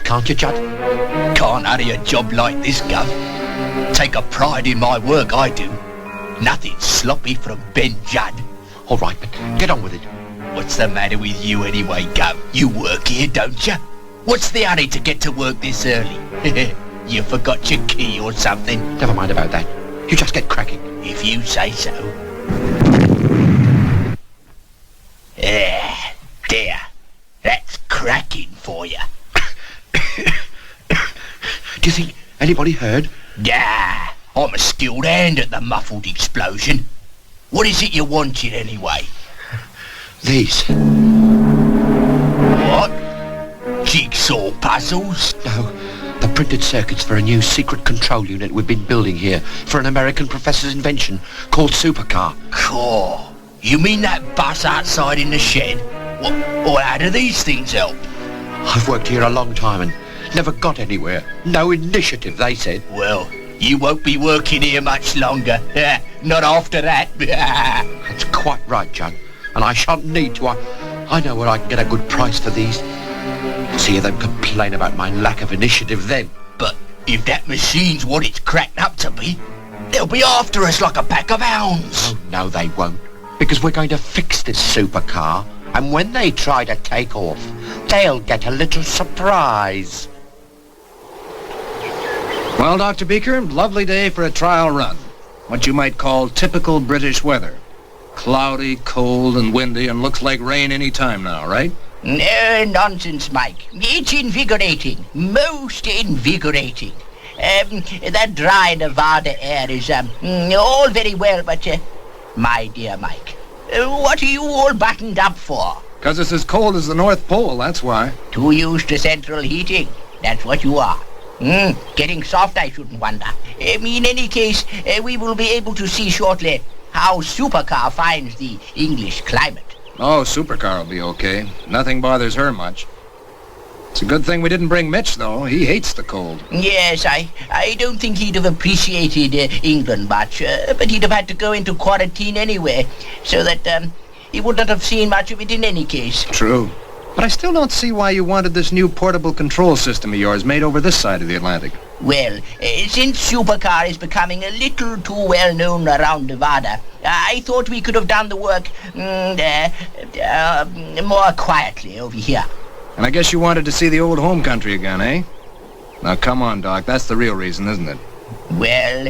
can't you, Judd? Can't hurry a job like this, Gov. Take a pride in my work, I do. Nothing sloppy from Ben Judd. All right, but get on with it. What's the matter with you anyway, Gov? You work here, don't you? What's the hurry to get to work this early? You forgot your key or something? Never mind about that. You just get cracking. If you say so. There. That's cracking for you. Do you think anybody heard? Nah, I'm a skilled hand at the muffled explosion. What is it you wanted anyway? These. What? Jigsaw puzzles? No, the printed circuits for a new secret control unit we've been building here for an American professor's invention called Supercar. Cool. You mean that bus outside in the shed? What? Or how do these things help? I've worked here a long time and never got anywhere. No initiative, they said. Well, you won't be working here much longer. Not after that. That's quite right, Judd. And I shan't need to. I know where I can get a good price for these. See them complain about my lack of initiative then. But if that machine's what it's cracked up to be, they'll be after us like a pack of hounds. Oh, no, they won't. Because we're going to fix this supercar. And when they try to take off, they'll get a little surprise. Well, Dr. Beaker, lovely day for a trial run. What you might call typical British weather. Cloudy, cold, and windy, and looks like rain any time now, right? No nonsense, Mike. It's invigorating. Most invigorating. That dry Nevada air is all very well, but, my dear Mike, what are you all buttoned up for? 'Cause it's as cold as the North Pole, that's why. Too used to central heating. That's what you are. Getting soft, I shouldn't wonder. In any case, we will be able to see shortly how Supercar finds the English climate. Oh, Supercar will be okay. Nothing bothers her much. It's a good thing we didn't bring Mitch, though. He hates the cold. Yes, I don't think he'd have appreciated England much, but he'd have had to go into quarantine anyway, so that he wouldn't have seen much of it in any case. True. But I still don't see why you wanted this new portable control system of yours made over this side of the Atlantic. Well, since Supercar is becoming a little too well known around Nevada, I thought we could have done the work more quietly over here. And I guess you wanted to see the old home country again, eh? Now, come on, Doc. That's the real reason, isn't it? Well,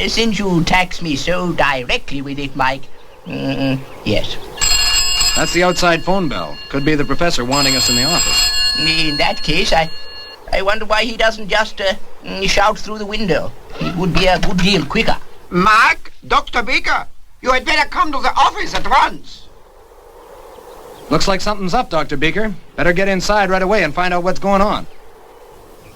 since you tax me so directly with it, Mike, yes. That's the outside phone bell. Could be the professor wanting us in the office. In that case, I wonder why he doesn't just shout through the window. It would be a good deal quicker. Mark, Dr. Baker, you had better come to the office at once. Looks like something's up, Dr. Beaker. Better get inside right away and find out what's going on.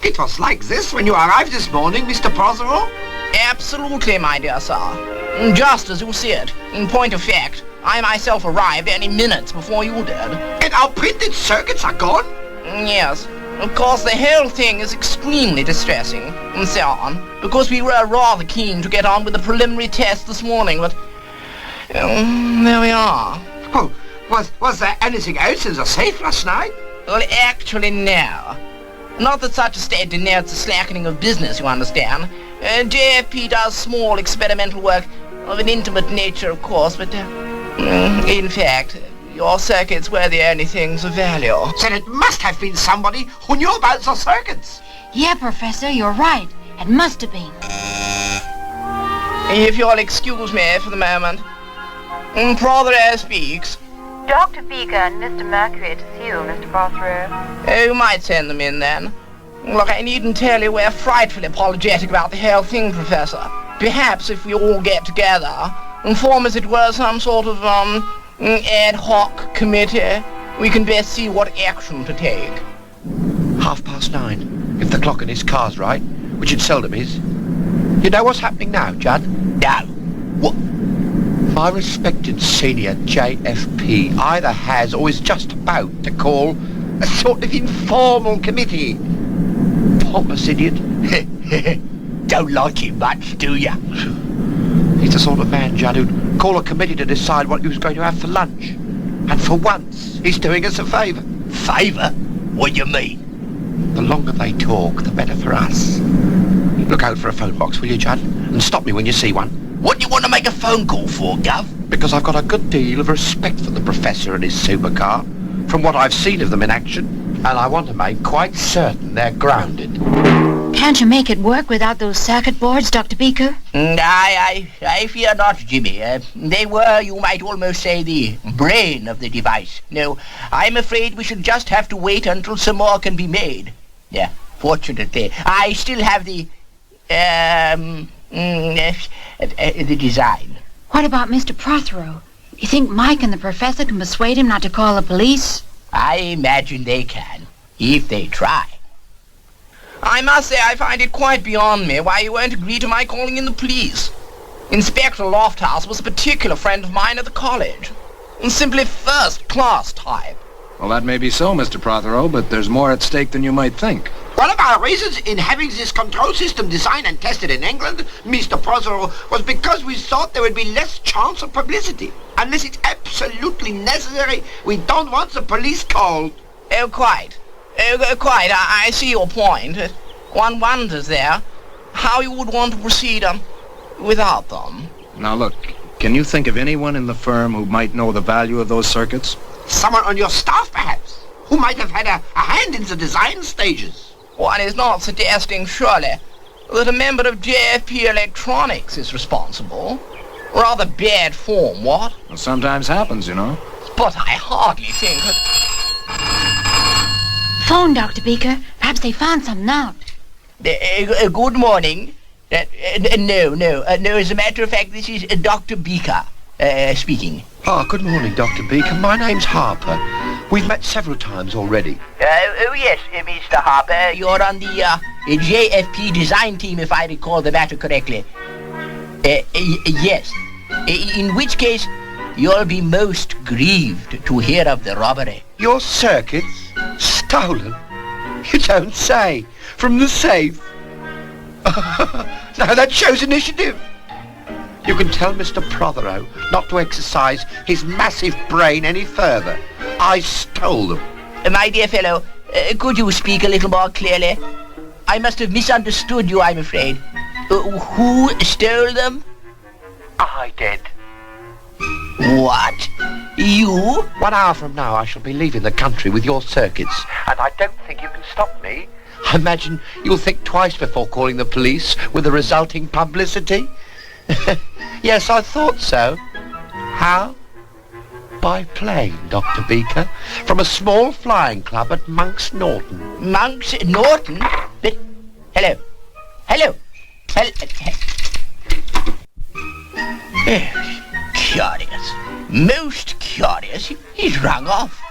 It was like this when you arrived this morning, Mr. Prothero? Absolutely, my dear sir. Just as you see it. In point of fact, I myself arrived any minutes before you did. And our printed circuits are gone? Yes. Of course, the whole thing is extremely distressing, and so on, because we were rather keen to get on with the preliminary test this morning, but there we are. Oh, was there anything else in the safe last night? Well, actually, no. Not that such a state denotes a slackening of business, you understand. JFP does small experimental work of an intimate nature, of course, but in fact, your circuits were the only things of value. Then it must have been somebody who knew about the circuits. Yeah, Professor, you're right. It must have been. If you'll excuse me for the moment. Prothero speaks. Dr. Beaker and Mr. Mercury to see you, Mr. Prothero. You might send them in, then. Look, I needn't tell you we're frightfully apologetic about the whole thing, Professor. Perhaps if we all get together and form, as it were, some sort of, ad hoc committee, we can best see what action to take. 9:30, if the clock in his car's right, which it seldom is. You know what's happening now, Judd? No. What? My respected senior JFP either has or is just about to call a sort of informal committee. Pompous idiot. Don't like him much, do ya? He's the sort of man, Judd, who'd call a committee to decide what he was going to have for lunch. And for once, he's doing us a favour. Favour? What do you mean? The longer they talk, the better for us. Look out for a phone box, will you, Judd? And stop me when you see one. What do you want to make a phone call for, Gov? Because I've got a good deal of respect for the Professor and his supercar, from what I've seen of them in action, and I want to make quite certain they're grounded. Can't you make it work without those circuit boards, Dr. Beaker? I fear not, Jimmy. They were, you might almost say, the brain of the device. No, I'm afraid we should just have to wait until some more can be made. Yeah, fortunately, I still have the design. What about Mr. Prothero? You think Mike and the Professor can persuade him not to call the police? I imagine they can, if they try. I must say I find it quite beyond me why you won't agree to my calling in the police. Inspector Lofthouse was a particular friend of mine at the college. And simply first-class type. Well, that may be so, Mr. Prothero, but there's more at stake than you might think. One of our reasons in having this control system designed and tested in England, Mr. Prothero, was because we thought there would be less chance of publicity. Unless it's absolutely necessary, we don't want the police called. Oh, quite. Quite. I see your point. One wonders there how you would want to proceed without them. Now, look, can you think of anyone in the firm who might know the value of those circuits? Someone on your staff, perhaps, who might have had a hand in the design stages. One is not suggesting, surely, that a member of JFP Electronics is responsible. Rather bad form, what? Well, sometimes happens, you know. But I hardly think Phone, Dr. Beaker. Perhaps they found something out. Good morning. No, as a matter of fact, this is Dr. Beaker speaking. Oh, good morning, Dr. Beaker. My name's Harper. We've met several times already. Oh, yes, Mr. Harper. You're on the JFP design team, if I recall the matter correctly. Yes. In which case, you'll be most grieved to hear of the robbery. Your circuits? Stolen? You don't say. From the safe? Now that shows initiative. You can tell Mr. Prothero not to exercise his massive brain any further. I stole them. My dear fellow, could you speak a little more clearly? I must have misunderstood you, I'm afraid. Who stole them? I did. What? You? 1 hour from now I shall be leaving the country with your circuits, and I don't think you can stop me. I imagine you'll think twice before calling the police with the resulting publicity. Yes, I thought so. How? By plane, Dr. Beaker, from a small flying club at Monk's Norton. Monk's Norton? But, hello. Curious. Most curious. He's rung off.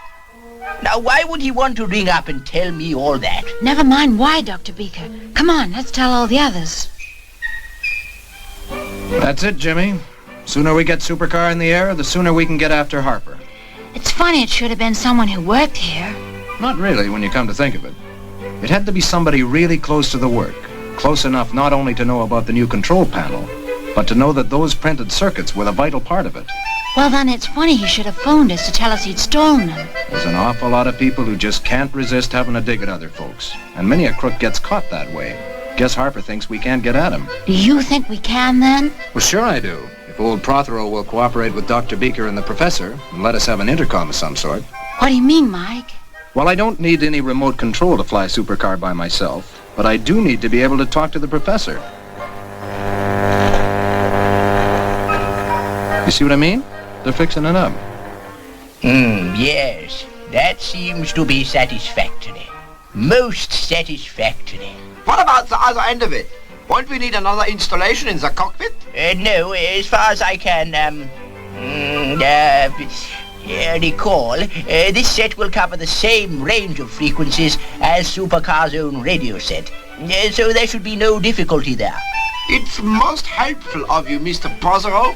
Now, why would he want to ring up and tell me all that? Never mind why, Dr. Beaker. Come on, let's tell all the others. That's it, Jimmy. Sooner we get Supercar in the air, the sooner we can get after Harper. It's funny it should have been someone who worked here. Not really, when you come to think of it. It had to be somebody really close to the work. Close enough not only to know about the new control panel, but to know that those printed circuits were the vital part of it. Well, then it's funny he should have phoned us to tell us he'd stolen them. There's an awful lot of people who just can't resist having a dig at other folks. And many a crook gets caught that way. Guess Harper thinks we can't get at him. Do you think we can, then? Well, sure I do. If old Prothero will cooperate with Dr. Beaker and the Professor and let us have an intercom of some sort. What do you mean, Mike? Well, I don't need any remote control to fly Supercar by myself, but I do need to be able to talk to the Professor. You see what I mean? They're fixing it up. Yes. That seems to be satisfactory. Most satisfactory. What about the other end of it? Won't we need another installation in the cockpit? No, as far as I can, recall, this set will cover the same range of frequencies as Supercar's own radio set. So there should be no difficulty there. It's most helpful of you, Mr. Prothero.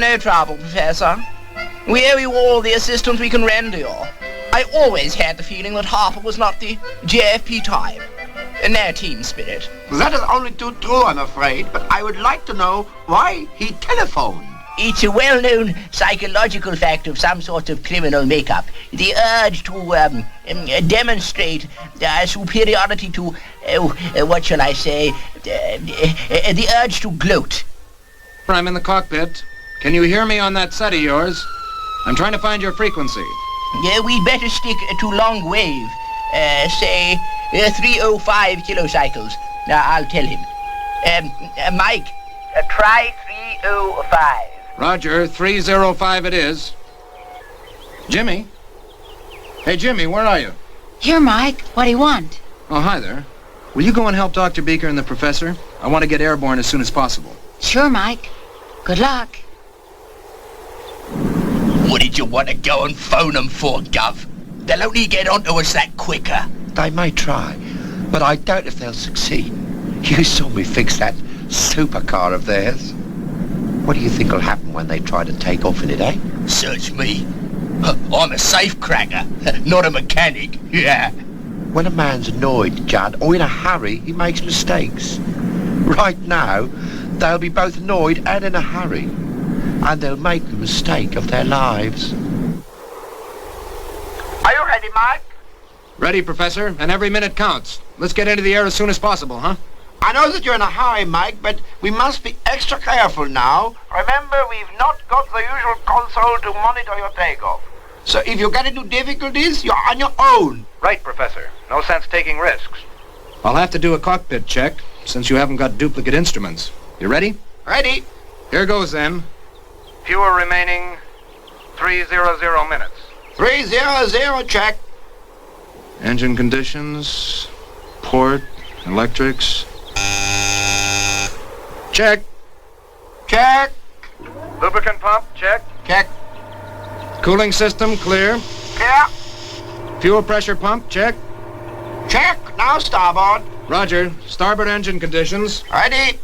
No trouble, Professor. We owe you all the assistance we can render you. I always had the feeling that Harper was not the JFP type. No team spirit. That is only too true, I'm afraid, but I would like to know why he telephoned. It's a well-known psychological fact of some sorts of criminal makeup. The urge to demonstrate superiority to, what shall I say, the urge to gloat. I'm in the cockpit. Can you hear me on that set of yours? I'm trying to find your frequency. We'd better stick to long wave. Say 305 kilocycles. Now, I'll tell him. Mike, try 305. Roger, 305 it is. Jimmy? Hey, Jimmy, where are you? Here, Mike. What do you want? Oh, hi there. Will you go and help Dr. Beaker and the professor? I want to get airborne as soon as possible. Sure, Mike. Good luck. What did you want to go and phone them for, Gov? They'll only get onto us that quicker. They may try, but I doubt if they'll succeed. You saw me fix that supercar of theirs. What do you think will happen when they try to take off in it, eh? Search me. I'm a safe cracker, not a mechanic. Yeah. When a man's annoyed, Judd, or in a hurry, he makes mistakes. Right now, they'll be both annoyed and in a hurry. And they'll make the mistake of their lives. Are you ready, Mike? Ready, Professor, and every minute counts. Let's get into the air as soon as possible, huh? I know that you're in a hurry, Mike, but we must be extra careful now. Remember, we've not got the usual console to monitor your takeoff. So if you get into difficulties, you're on your own. Right, Professor. No sense taking risks. I'll have to do a cockpit check, since you haven't got duplicate instruments. You ready? Ready? Here goes, then. Fuel remaining 300 minutes. 300, check. Engine conditions, port, electrics. Check. Check. Lubricant pump, check. Check. Cooling system, clear. Clear. Fuel pressure pump, check. Check. Now starboard. Roger. Starboard engine conditions. Ready.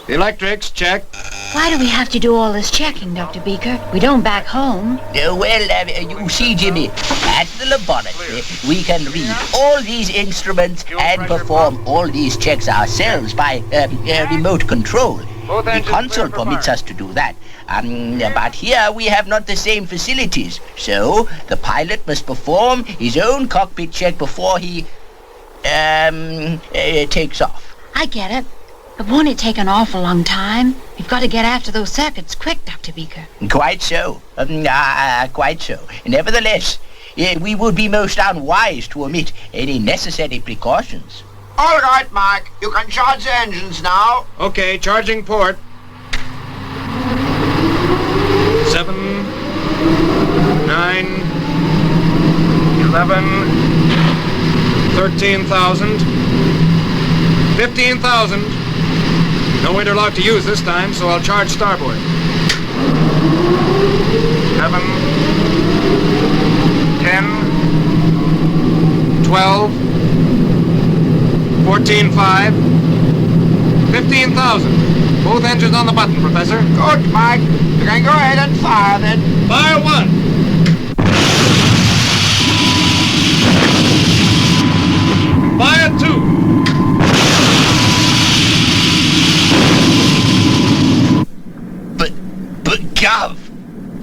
Electrics, check. Why do we have to do all this checking, Dr. Beaker? We don't back home. You see, Jimmy, at the laboratory, we can read all these instruments and perform all these checks ourselves by remote control. The console permits us to do that. But here we have not the same facilities. So the pilot must perform his own cockpit check before he takes off. I get it. But won't it take an awful long time? We've got to get after those circuits quick, Dr. Beaker. Quite so. Quite so. Nevertheless, we would be most unwise to omit any necessary precautions. All right, Mike. You can charge the engines now. Okay, charging port. 7, 9, 11, 13,000, 15,000. No interlock to use this time, so I'll charge starboard. 7, 10, 12, 14,500, 15,000. Both engines on the button, Professor. Good, Mike. You can go ahead and fire then. Fire 1. Fire 2. But Gov,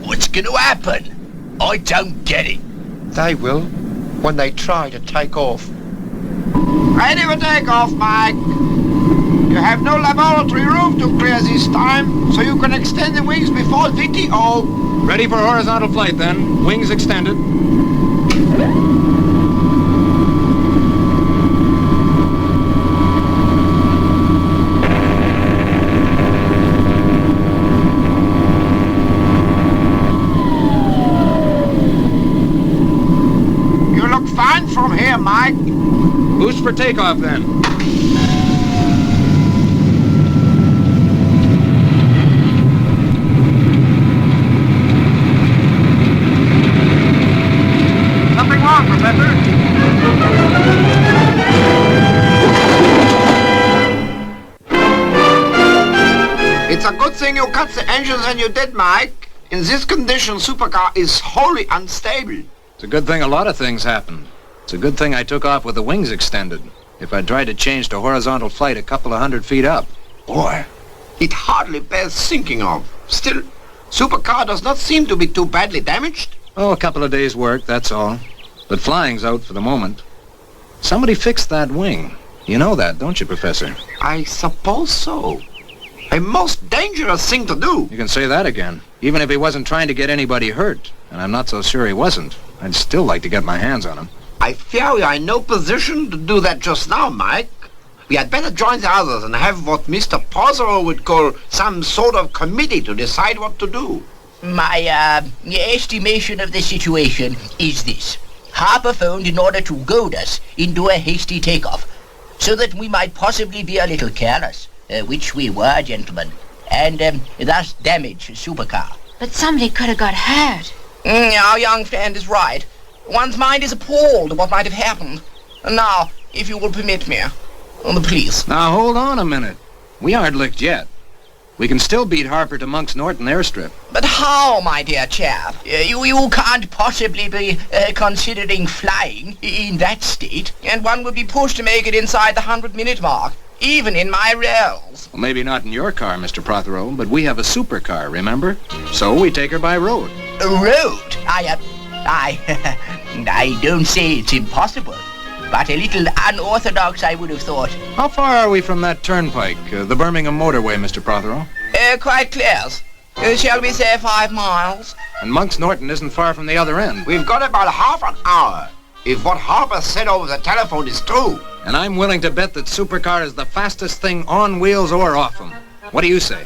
what's going to happen? I don't get it. They will, when they try to take off. Ready for takeoff, Mike. You have no laboratory roof to clear this time, so you can extend the wings before VTO. Ready for horizontal flight, then. Wings extended. You look fine from here, Mike. Boost for takeoff, then. Something wrong, Professor. It's a good thing you cut the engines when you did, Mike. In this condition, Supercar is wholly unstable. It's a good thing a lot of things happen. It's a good thing I took off with the wings extended. If I tried to change to horizontal flight a couple of 100 feet up. Boy, it hardly bears thinking of. Still, Supercar does not seem to be too badly damaged. Oh, a couple of days' work, that's all. But flying's out for the moment. Somebody fixed that wing. You know that, don't you, Professor? I suppose so. A most dangerous thing to do. You can say that again. Even if he wasn't trying to get anybody hurt, and I'm not so sure he wasn't, I'd still like to get my hands on him. I fear we are in no position to do that just now, Mike. We had better join the others and have what Mr. Prothero would call some sort of committee to decide what to do. My estimation of the situation is this. Harper phoned in order to goad us into a hasty takeoff, so that we might possibly be a little careless, which we were, gentlemen, and thus damage Supercar. But somebody could have got hurt. Our young friend is right. One's mind is appalled at what might have happened. And now, if you will permit me, please. Now, hold on a minute. We aren't licked yet. We can still beat Harper to Monk's Norton airstrip. But how, my dear chap? You can't possibly be considering flying in that state. And one would be pushed to make it inside the 100-minute mark, even in my rails. Well, maybe not in your car, Mr. Prothero, but we have a supercar, remember? So we take her by road. Road? I don't say it's impossible, but a little unorthodox, I would have thought. How far are we from that turnpike, the Birmingham motorway, Mr. Prothero? Quite close. Shall we say 5 miles? And Monk's Norton isn't far from the other end. We've got about half an hour, if what Harper said over the telephone is true. And I'm willing to bet that Supercar is the fastest thing on wheels or off them. What do you say?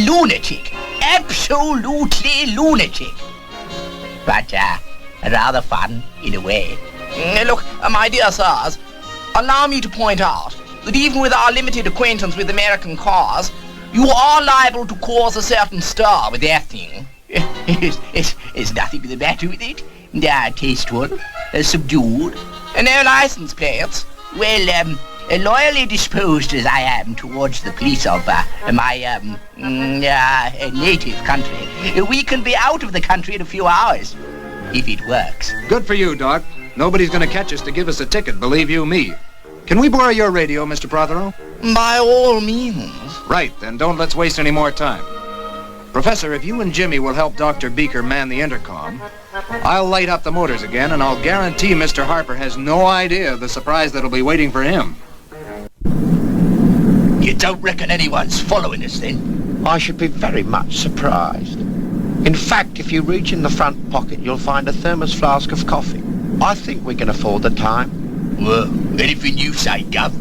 Lunatic. Absolutely lunatic. But rather fun, in a way. Look, my dear sirs, allow me to point out that even with our limited acquaintance with American cars, you are liable to cause a certain stir with that thing. There's nothing the matter with it. Tasteful, subdued. No license plates. Well, loyally disposed as I am towards the police of my native country, we can be out of the country in a few hours, if it works. Good for you, Doc. Nobody's going to catch us to give us a ticket, believe you me. Can we borrow your radio, Mr. Prothero? By all means. Right, then don't let's waste any more time. Professor, if you and Jimmy will help Dr. Beaker man the intercom, I'll light up the motors again, and I'll guarantee Mr. Harper has no idea of the surprise that'll be waiting for him. You don't reckon anyone's following us, then? I should be very much surprised. In fact, if you reach in the front pocket, you'll find a thermos flask of coffee. I think we can afford the time. Well, anything you say, Gov.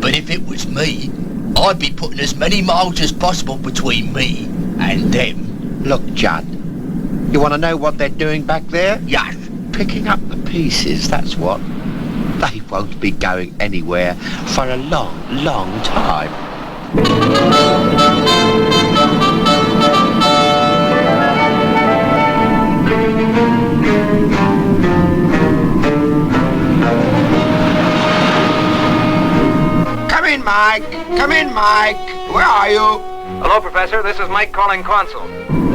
But if it was me, I'd be putting as many miles as possible between me and them. Look, Judd, you want to know what they're doing back there? Yes. Picking up the pieces, that's what. They won't be going anywhere for a long, long time. Come in, Mike. Come in, Mike. Where are you? Hello, Professor. This is Mike calling Consul.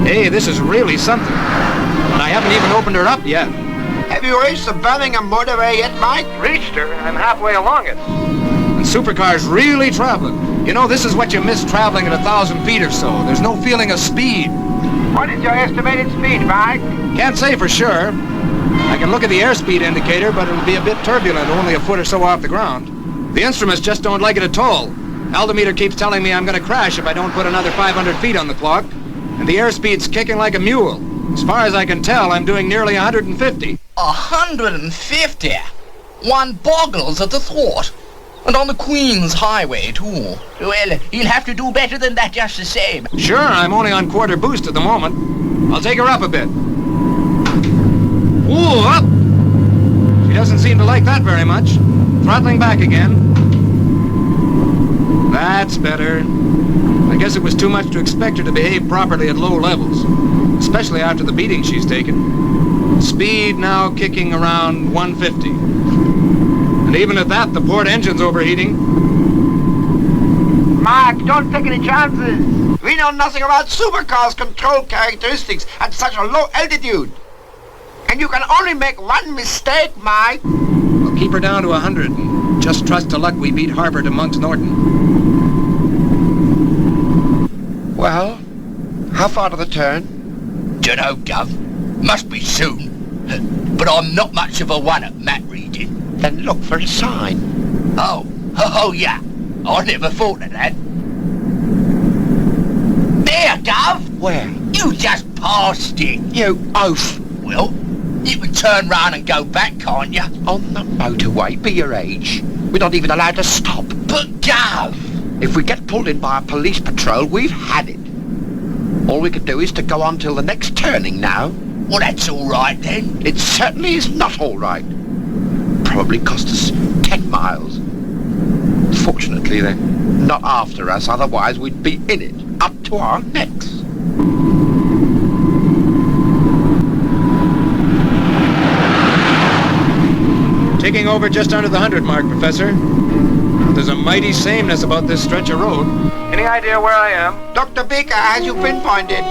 Hey, this is really something. And I haven't even opened her up yet. Have you reached the Birmingham motorway yet, Mike? Reached her? I'm halfway along it. And Supercar's really traveling. You know, this is what you miss traveling at 1,000 feet or so. There's no feeling of speed. What is your estimated speed, Mike? Can't say for sure. I can look at the airspeed indicator, but it'll be a bit turbulent, only a foot or so off the ground. The instruments just don't like it at all. Altimeter keeps telling me I'm going to crash if I don't put another 500 feet on the clock. And the airspeed's kicking like a mule. As far as I can tell, I'm doing nearly 150. 150? One boggles at the thought. And on the Queen's Highway, too. Well, you'll have to do better than that just the same. Sure, I'm only on quarter boost at the moment. I'll take her up a bit. Ooh, up! She doesn't seem to like that very much. Throttling back again. That's better. I guess it was too much to expect her to behave properly at low levels, especially after the beating she's taken. Speed now kicking around 150. And even at that, the port engine's overheating. Mike, don't take any chances. We know nothing about Supercar's control characteristics at such a low altitude. And you can only make one mistake, Mike. We'll keep her down to 100 and just trust to luck we beat Harper to Monk's Norton. Well, How far to the turn? Dunno, Gov. Must be soon. But I'm not much of a one at map reading. Then look for a sign. Oh yeah. I never thought of that. There, Gov. Where? You just passed it. You oaf. Well, you can turn round and go back, can't you? On the motorway, be your age. We're not even allowed to stop. But, Gov! If we get pulled in by a police patrol, we've had it. All we can do is to go on till the next turning now. Well, that's all right, then. It certainly is not all right. Probably cost us 10 miles. Fortunately, they're not after us, otherwise we'd be in it, up to our necks. Taking over just under the 100 mark, Professor. There's a mighty sameness about this stretch of road. Any idea where I am? Dr. Baker, has you pinpointed?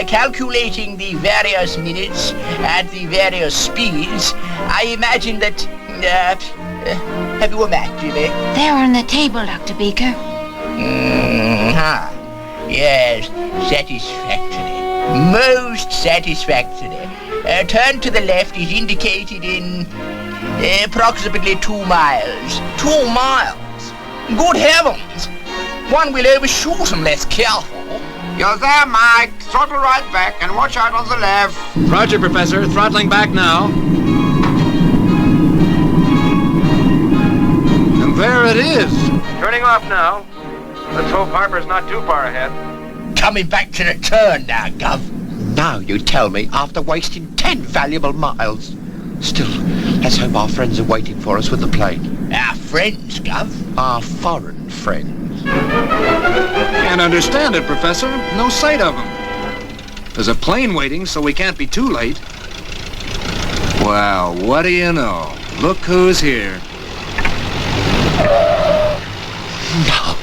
Calculating the various minutes at the various speeds, I imagine that, have you a map, Jimmy? There on the table, Dr. Beaker. Yes, satisfactory. Most satisfactory. Turn to the left is indicated in approximately 2 miles. 2 miles? Good heavens! One will overshoot unless careful. You're there, Mike. Throttle right back and watch out on the left. Roger, Professor. Throttling back now. And there it is. Turning off now. Let's hope Harper's not too far ahead. Coming back to the turn now, Gov. Now you tell me, after wasting 10 valuable miles. Still, let's hope our friends are waiting for us with the plane. Our friends, Gov? Our foreign friends. Can't understand it, Professor. No sight of them. There's a plane waiting, so we can't be too late. Well, what do you know? Look who's here. No,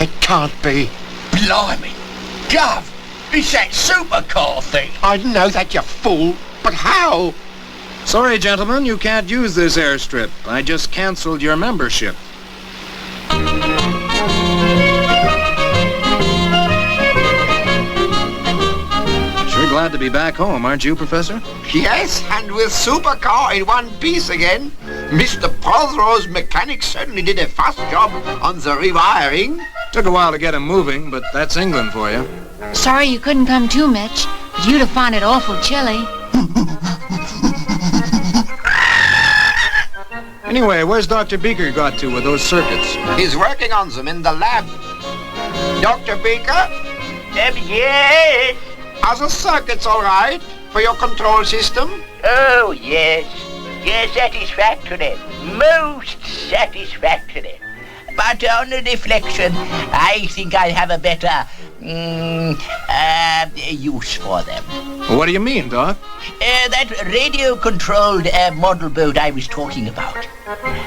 it can't be. Blimey. Gov, it's that supercar thing. I know that, you fool. But how? Sorry, gentlemen, you can't use this airstrip. I just canceled your membership. Sure glad to be back home, aren't you, Professor? Yes, and with Supercar in one piece again. Mr. Prothero's mechanic certainly did a fast job on the rewiring. Took a while to get him moving, but that's England for you. Sorry you couldn't come too, Mitch. But you'd have found it awful chilly. Anyway, where's Dr. Beaker got to with those circuits? He's working on them in the lab. Dr. Baker, Yes. are the circuits all right for your control system? Oh, yes. Yes, satisfactory. Most satisfactory. But on reflection, I think I have a better use for them. What do you mean, Doc? That radio-controlled model boat I was talking about.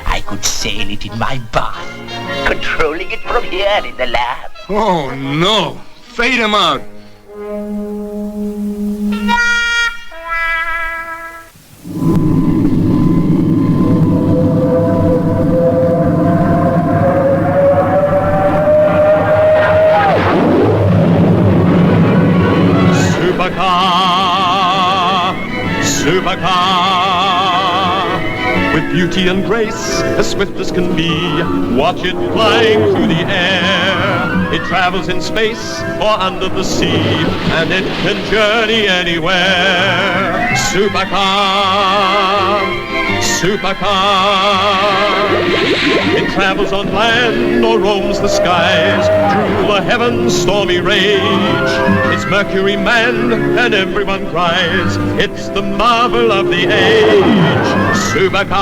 I could sail it in my bath, controlling it from here in the lab. Oh, no. Fade him out. Supercar, with beauty and grace, as swift as can be. Watch it flying through the air. It travels in space or under the sea, and it can journey anywhere. Supercar, supercar. It travels on land or roams the skies, through the heavens' stormy rage. It's Mercury manned and everyone cries, it's the marvel of the age. Supercar,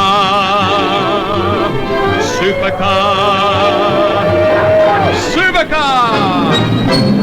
supercar, supercar.